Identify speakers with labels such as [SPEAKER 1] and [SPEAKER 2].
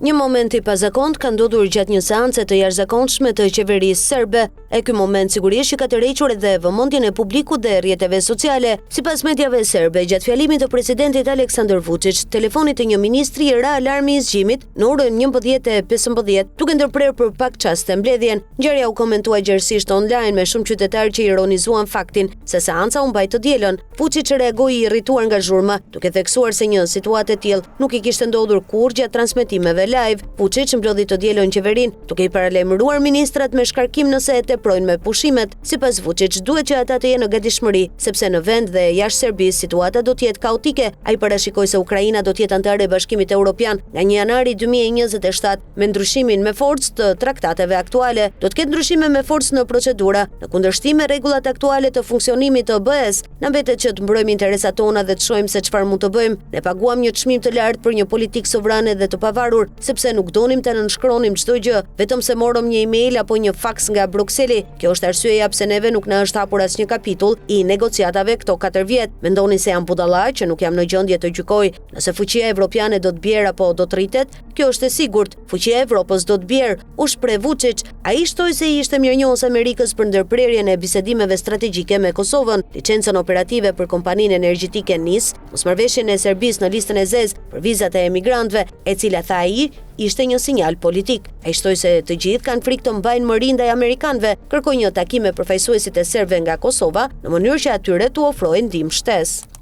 [SPEAKER 1] Një moment i pazakont ka ndodhur gjatë një seance të jashtëzakonshme të qeverisë serbe. E ky moment sigurisht që ka tërhequr edhe vëmendjen e publikut dhe rrjeteve sociale. Sipas mediave serbe, gjatë fjalimit të presidentit Aleksandar Vučić, telefonit të një ministri ra alarmi i zgjimit në orën 11:15, duke ndërprerë për pak çaste mbledhjen. Ngjarja u komentua gjerësisht online me shumë qytetarë që ironizuan faktin se seanca u mbaj të dielën. Vučić reagoi i irrituar nga zhurma, duke theksuar se një situatë e tillë nuk i kishte ndodhur kurrë gjatë transmetimeve live. Vučić mblodhi të dielën qeverin, duke i paralajmëruar ministrat me shkarkim nëse e teprojnë me pushimet. Sipas Vučić, duhet që ata të jenë në gatishmëri, sepse në vend dhe jashtë Serbisë situata do të jetë kaotike. Ai parashikoi se Ukraina do të jetë anëtare e Bashkimit Evropian nga 1 janari 2027, me ndryshimin me forcë të traktateve aktuale. Do të ketë ndryshime me forcë në procedura, në kundërshtim me rregullat aktuale të funksionimit të OBE-s. Na mbetet që të mbrojmë interesat tona dhe të shohim se çfarë mund të bëjmë. Ne paguam një çmim të lartë për një politikë sovrane dhe të pavarur, sepse nuk donim të nënshkronim çdo gjë, vetëm se morëm një email apo një faks nga Brukseli. Kjo është arsyeja pse neve nuk na është hapur asnjë kapitull i negociatave këto 4 vjet. Mendoni se jam budalla që nuk jam në gjendje të gjykoj nëse fuqia evropiane do të bjerë apo do të rritet? Kjo është e sigurt. Fuqia e Evropës do të bjerë, u shpreh Vučić. Ai shtoi se ishte mirënjohës Amerikës për ndërprerjen e bisedimeve strategjike me Kosovën, licencën operative për kompaninë energjetike NIS, mosmarrveshjen e Serbisë në listën e zezë për vizat e emigrantëve, e cila tha ai ishte një sinjal politik. Ai shtoi se të gjithë kanë frikë të mbajnë mëri ndaj amerikanëve, kërkoi një takim me përfaqësuesit e serbëve nga Kosova në mënyrë që atyre t'u ofrojë ndihmë shtesë.